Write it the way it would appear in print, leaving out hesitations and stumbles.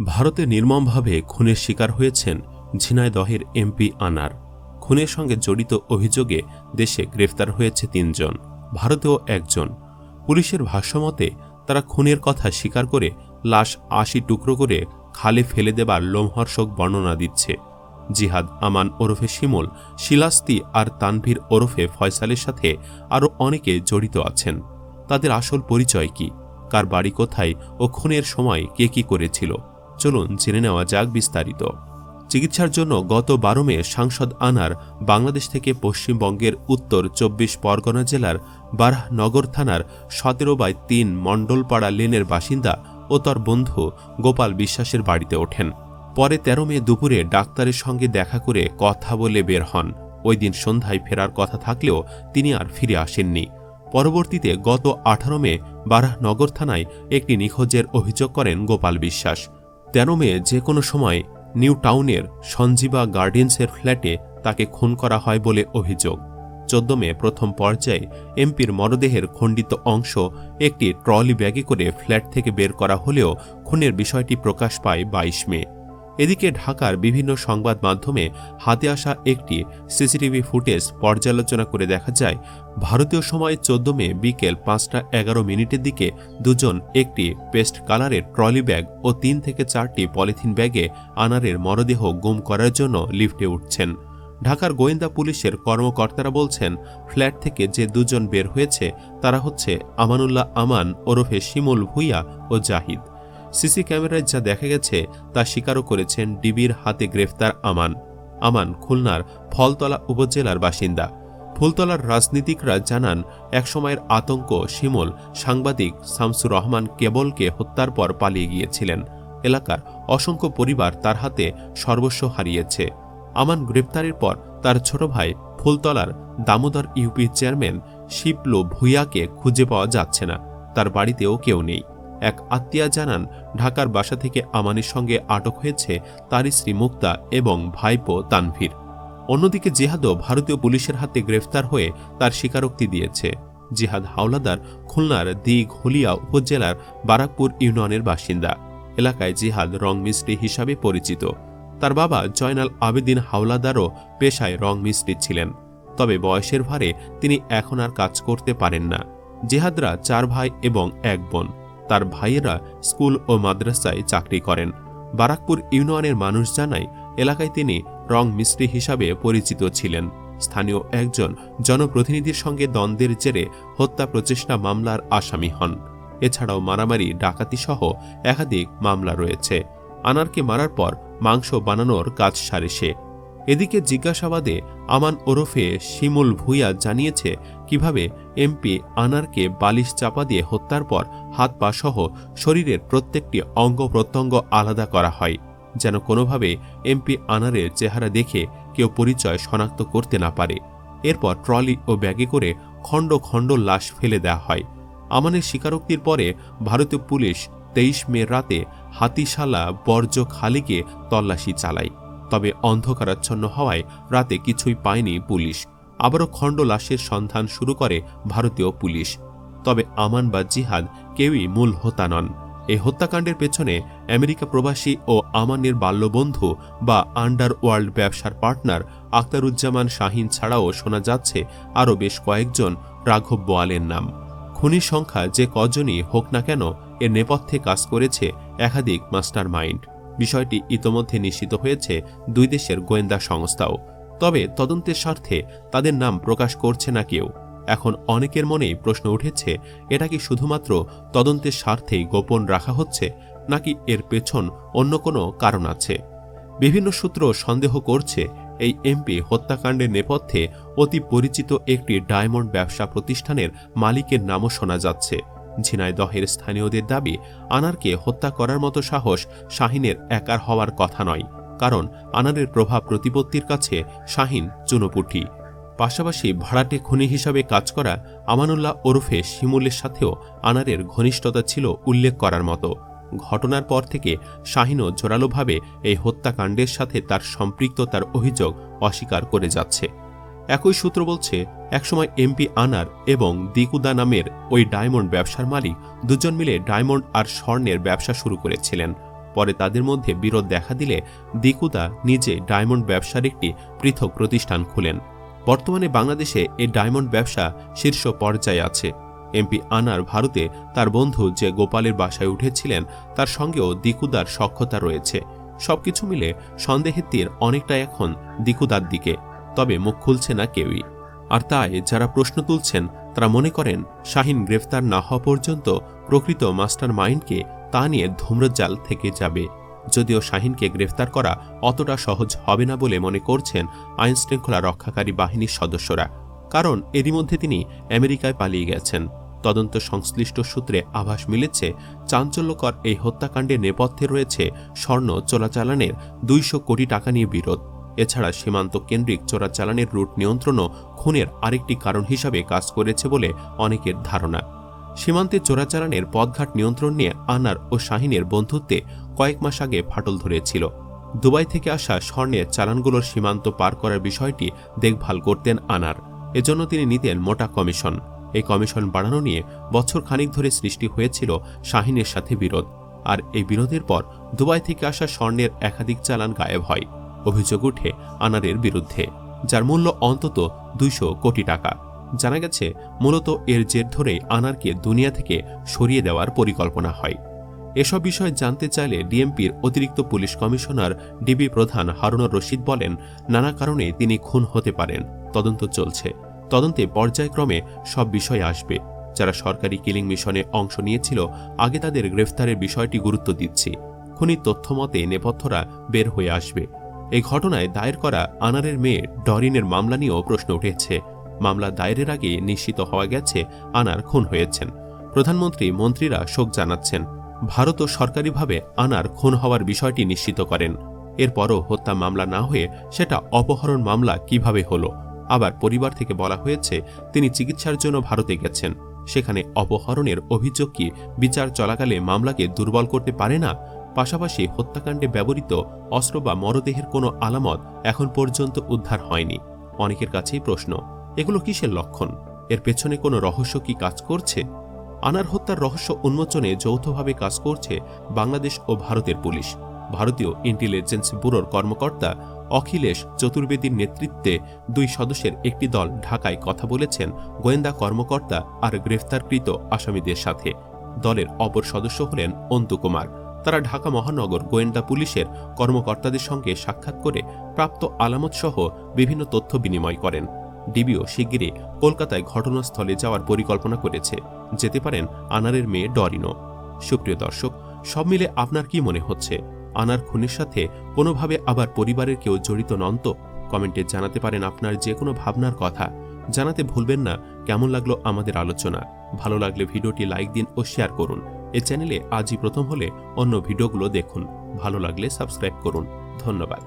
ভারতে নির্মমভাবে খুনের শিকার হয়েছেন ঝিনাইদহের এমপি আনার। খুনের সঙ্গে জড়িত অভিযোগে দেশে গ্রেফতার হয়েছে ৩ জন, ভারতেও ১ জন। পুলিশের ভাষ্যমতে তারা খুনের কথা স্বীকার করে লাশ ৮০ টুকরো করে খালে ফেলে দেবার লোমহর্ষক বর্ণনা দিচ্ছে। জিহাদ আমান ওরফে শিমুল, শিলাস্তি আর তানভীর ওরফে ফয়সালের সাথে আরও অনেকে জড়িত আছেন। তাদের আসল পরিচয় কি, কার বাড়ি কোথায় ও খুনের সময় কে কি করেছিল, চলুন জেনে নেওয়া যাক বিস্তারিত। চিকিৎসার জন্য গত ১২ মে সাংসদ আনার বাংলাদেশ থেকে পশ্চিমবঙ্গের উত্তর ২৪ পরগনা জেলার বারাহনগর থানার ১৭/৩ মণ্ডলপাড়া লেনের বাসিন্দা ও তার বন্ধু গোপাল বিশ্বাসের বাড়িতে ওঠেন। পরে ১৩ মে দুপুরে ডাক্তারের সঙ্গে দেখা করে কথা বলে বের হন। ওই দিন সন্ধ্যায় ফেরার কথা থাকলেও তিনি আর ফিরে আসেননি। পরবর্তীতে গত ১৮ মে বারাহনগর থানায় একটি নিখোঁজের অভিযোগ করেন গোপাল বিশ্বাস। ১৩ মে যে কোনো সময় নিউ টাউনের সঞ্জীবা গার্ডেন্সের ফ্ল্যাটে তাকে খুন করা হয় বলে অভিযোগ। ১৪ মে প্রথম পর্যায়ে এমপির মরদেহের খণ্ডিত অংশ একটি ট্রলি ব্যাগে করে ফ্ল্যাট থেকে বের করা হলেও খুনের বিষয়টি প্রকাশ পায় ২২ মে। এদিকে ঢাকার বিভিন্ন সংবাদ মাধ্যমে হাতে আসা একটি সিসিটিভি ফুটেজ পর্যালোচনা করে দেখা যায়, ভারতীয় সময় ১৪ মে বিকেল ৫টা ১১ দিকে দুজন একটি পেস্ট কালারের ট্রলি ব্যাগ ও ৩ থেকে ৪টি পলিথিন ব্যাগে আনারের মরদেহ গুম করার জন্য লিফটে উঠছেন। ঢাকার গোয়েন্দা পুলিশের কর্মকর্তারা বলছেন, ফ্ল্যাট থেকে যে দুজন বের হয়েছে তারা হচ্ছে আমানুল্লাহ আমান ওরফে শিমুল ভুইয়া ও জাহিদ। সিসি ক্যামেরায় যা দেখা গেছে তা স্বীকারও করেছেন ডিবির হাতে গ্রেফতার আমান খুলনার ফলতলা উপজেলার বাসিন্দা। ফুলতলার রাজনীতিকরা জানান, একসময়ের আতঙ্ক শিমুল সাংবাদিক শামসুর রহমান কেবলকে হত্যার পর পালিয়ে গিয়েছিলেন। এলাকার অসংখ্য পরিবার তার হাতে সর্বস্ব হারিয়েছে। আমান গ্রেপ্তারের পর তার ছোট ভাই ফুলতলার দামোদর ইউপি চেয়ারম্যান শিপলু ভুইয়াকে খুঁজে পাওয়া যাচ্ছে না, তার বাড়িতেও কেউ নেই। এক আত্মীয়া জানান, ঢাকার বাসা থেকে আমানের সঙ্গে আটক হয়েছে তার স্ত্রী মুক্তা এবং ভাইপো তানভীর। অন্যদিকে জিহাদও ভারতীয় পুলিশের হাতে গ্রেফতার হয়ে তার স্বীকারোক্তি দিয়েছে। জিহাদ হাওলাদার খুলনার দিঘলিয়া উপজেলার বারাকপুর ইউনিয়নের বাসিন্দা। এলাকায় জিহাদ রং মিস্ত্রি হিসাবে পরিচিত। তার বাবা জয়নাল আবেদিন হাওলাদারও পেশায় রং মিস্ত্রি ছিলেন, তবে বয়সের ভারে তিনি এখন আর কাজ করতে পারেন না। জিহাদরা ৪ ভাই এবং ১ বোন। তার ভাইয়েরা স্কুল ও মাদ্রাসায় চাকরি করেন। বারাকপুর ইউনিয়নের মানুষ জানায়, এলাকায় তিনি রং মিস্ত্রি হিসাবে পরিচিত ছিলেন। স্থানীয় একজন জনপ্রতিনিধির সঙ্গে দ্বন্দ্বের জেরে হত্যা প্রচেষ্টা মামলার আসামি হন। এছাড়াও মারামারি, ডাকাতি সহ একাধিক মামলা রয়েছে। আনারকে মারার পর মাংস বানানোর কাজ সারে সে। এদিকে জিজ্ঞাসাবাদে আমান ওরফে শিমুল ভুইয়া জানিয়েছে কিভাবে এমপি আনারকে বালিশ চাপা দিয়ে হত্যার পর হাত পা সহ শরীরের প্রত্যেকটি অঙ্গ প্রত্যঙ্গ আলাদা করা হয়, যেন কোনোভাবে এমপি আনারের চেহারা দেখে কেউ পরিচয় শনাক্ত করতে না পারে। এরপর ট্রলি ও ব্যাগে করে খণ্ড খণ্ড লাশ ফেলে দেওয়া হয়। আমানের স্বীকারোক্তির পরে ভারতীয় পুলিশ ২৩ মে রাতে হাতিশালা বর্জ্য খালিকে তল্লাশি চালায়। তবে অন্ধকারাচ্ছন্ন হওয়ায় রাতে কিছুই পায়নি পুলিশ। আবারও খণ্ড লাশের সন্ধান শুরু করে ভারতীয় পুলিশ। তবে আমান বা জিহাদ কেউই মূল হোতা নন। এই হত্যাকাণ্ডের পেছনে আমেরিকা প্রবাসী ও আমানের বাল্যবন্ধু বা আন্ডারওয়ার্ল্ড ব্যবসার পার্টনার আখতারুজ্জামান শাহিন ছাড়াও শোনা যাচ্ছে আরও বেশ কয়েকজন রাঘব বোয়ালের নাম। খুনির সংখ্যা যে কজনই হোক না কেন, এর নেপথ্যে কাজ করেছে একাধিক মাস্টার মাইন্ড। বিষয়টি ইতোমধ্যে নিশ্চিত হয়েছে দুই দেশের গোয়েন্দা সংস্থাও। তবে তদন্তের স্বার্থে তাদের নাম প্রকাশ করছে না কেউ। এখন অনেকের মনেই প্রশ্ন উঠেছে, এটা কি শুধুমাত্র তদন্তের স্বার্থেই গোপন রাখা হচ্ছে, নাকি এর পেছন অন্য কোনো কারণ আছে? বিভিন্ন সূত্র সন্দেহ করছে, এই এমপি হত্যাকাণ্ডের নেপথ্যে অতি পরিচিত একটি ডায়মন্ড ব্যবসা প্রতিষ্ঠানের মালিকের নামও শোনা যাচ্ছে। ঝিনাইদহের স্থানীয়দের দাবি, আনারকে হত্যা করার মতো সাহস শাহিনের একার হওয়ার কথা নয়, কারণ আনারের প্রভাব প্রতিপত্তির কাছে শাহিন চুনোপুটি। পাশাপাশি ভাড়াটে খুনি হিসাবে কাজ করা আমানুল্লাহ ওরফে শিমুলের সাথেও আনারের ঘনিষ্ঠতা ছিল উল্লেখ করার মতো। ঘটনার পর থেকে শাহিনও জোরালোভাবে এই হত্যাকাণ্ডের সাথে তার সম্পৃক্ততার অভিযোগ অস্বীকার করে যাচ্ছে। একই সূত্র বলছে, একসময় এমপি আনার এবং দিকুদা নামের ওই ডায়মন্ড ব্যবসার মালিক দুজন মিলে ডায়মন্ড আর স্বর্ণের ব্যবসা শুরু করেছিলেন। পরে তাদের মধ্যে বিরোধ দেখা দিলে দিকুদা নিজে ডায়মন্ড ব্যবসার একটি পৃথক প্রতিষ্ঠান খুলেন। বর্তমানে বাংলাদেশে এই ডায়মন্ড ব্যবসা শীর্ষ পর্যায়ে আছে। এমপি আনার ভারতে তার বন্ধু যে গোপালের বাসায় উঠেছিলেন তার সঙ্গেও দিকুদার সখ্যতা রয়েছে। সবকিছু মিলে সন্দেহের তীর অনেকটা এখন দিকুদার দিকে, তবে মুখ খুলছে না কেউই। আর তাই যারা প্রশ্ন তুলছেন তারা মনে করেন শাহীন গ্রেফতার না হওয়া পর্যন্ত প্রকৃত মাস্টার মাইন্ডকে তা নিয়ে ধূম্রজাল থেকে যাবে। যদিও শাহীনকে গ্রেফতার করা অতটা সহজ হবে না বলে মনে করছেন আইনশৃঙ্খলা রক্ষাকারী বাহিনীর সদস্যরা, কারণ এরই মধ্যে তিনি আমেরিকায় পালিয়ে গেছেন। তদন্ত সংশ্লিষ্ট সূত্রে আভাস মিলেছে চাঞ্চল্যকর এই হত্যাকাণ্ডের নেপথ্যে রয়েছে স্বর্ণ চোরাচালানের 200 কোটি টাকা নিয়ে বিরোধ। এছাড়া সীমান্ত কেন্দ্রিক চোরাচালানের রুট নিয়ন্ত্রণও খুনের আরেকটি কারণ হিসাবে কাজ করেছে বলে অনেকের ধারণা। সীমান্তে চোরাচালানের পথঘাট নিয়ন্ত্রণ নিয়ে আনার ও শাহীনের বন্ধুত্বে কয়েক মাস আগে ফাটল ধরেছিল। দুবাই থেকে আসা স্বর্ণের চালানগুলোর সীমান্ত পার করার বিষয়টি দেখভাল করতেন আনার। এজন্য তিনি নিতেন মোটা কমিশন। এই কমিশন বাড়ানো নিয়ে বছর খানিক ধরে সৃষ্টি হয়েছিল শাহীনের সাথে বিরোধ। আর এই বিরোধের পর দুবাই থেকে আসা স্বর্ণের একাধিক চালান গায়েব হয়। অভিযোগ উঠে আনারের বিরুদ্ধে, যার মূল্য অন্তত 200 কোটি টাকা। জানা গেছে মূলত এর জের ধরেই আনারকে দুনিয়া থেকে সরিয়ে দেওয়ার পরিকল্পনা হয়। এসব বিষয় জানতে চাইলে ডিএমপির অতিরিক্ত পুলিশ কমিশনার ডিবি প্রধান হারুনুর রশিদ বলেন, নানা কারণে তিনি খুন হতে পারেন, তদন্ত চলছে। তদন্তে পর্যায়ক্রমে সব বিষয় আসবে। যারা সরকারি কিলিং মিশনে অংশ নিয়েছিল আগে তাদের গ্রেফতারের বিষয়টি গুরুত্ব দিচ্ছি। খুনির তথ্যমতে নেপথ্যরা বের হয়ে আসবে। এই ঘটনায় দায়ের করা আনারের মেয়ে ডরিনের মামলা নিয়েও প্রশ্ন উঠেছে। মামলা দায়েরের আগে নিশ্চিত হওয়া গেছে আনার খুন হয়েছেন। প্রধানমন্ত্রী মন্ত্রীরা শোক জানাচ্ছেন। ভারতও সরকারিভাবে আনার খুন হওয়ার বিষয়টি নিশ্চিত করেন। এরপরও হত্যা মামলা না হয়ে সেটা অপহরণ মামলা কিভাবে হলো? আবার পরিবার থেকে বলা হয়েছে তিনি চিকিৎসার জন্য ভারতে গেছেন। সেখানে অপহরণের অভিযোগ কি বিচার চলাকালে মামলাকে দুর্বল করতে পারে না? পাশাপাশি হত্যাকাণ্ডে ব্যবহৃত অস্ত্র বা মরদেহের কোনো আলামত এখন পর্যন্ত উদ্ধার হয়নি। অনেকের কাছেই প্রশ্ন, এগুলো কিসের লক্ষণ? এর পেছনে কোনো রহস্য কি কাজ করছে? আনার হত্যার রহস্য উন্মোচনে যৌথভাবে কাজ করছে বাংলাদেশ ও ভারতের পুলিশ। ভারতীয় ইন্টেলিজেন্স ব্যুরোর কর্মকর্তা অখিলেশ চতুর্বেদীর নেতৃত্বে 2 সদস্যের একটি দল ঢাকায় কথা বলেছেন গোয়েন্দা কর্মকর্তা আর গ্রেফতারকৃত আসামিদের সাথে। দলের অপর সদস্য হলেন অন্তু কুমার। তারা ঢাকা মহানগর গোয়েন্দা পুলিশের কর্মকর্তাদের সঙ্গে সাক্ষাৎ করে প্রাপ্ত আলামত সহ বিভিন্ন তথ্য বিনিময় করেন। ডিবিও শিগগিরই কলকাতায় ঘটনাস্থলে যাওয়ার পরিকল্পনা করেছে। যেতে পারেন আনারের মেয়ে ডরিনো। সুপ্রিয় দর্শক, সব মিলে আপনার কি মনে হচ্ছে? আনার খুনের সাথে কোনোভাবে আবার পরিবারের কেউ জড়িত নন তো? কমেন্টে জানাতে পারেন আপনার যে কোনো ভাবনার কথা। জানাতে ভুলবেন না কেমন লাগলো আমাদের আলোচনা। ভালো লাগলে ভিডিওটি লাইক দিন ও শেয়ার করুন। এই চ্যানেলে আজই প্রথম হলে অন্য ভিডিওগুলো দেখুন। ভালো লাগলে সাবস্ক্রাইব করুন। ধন্যবাদ।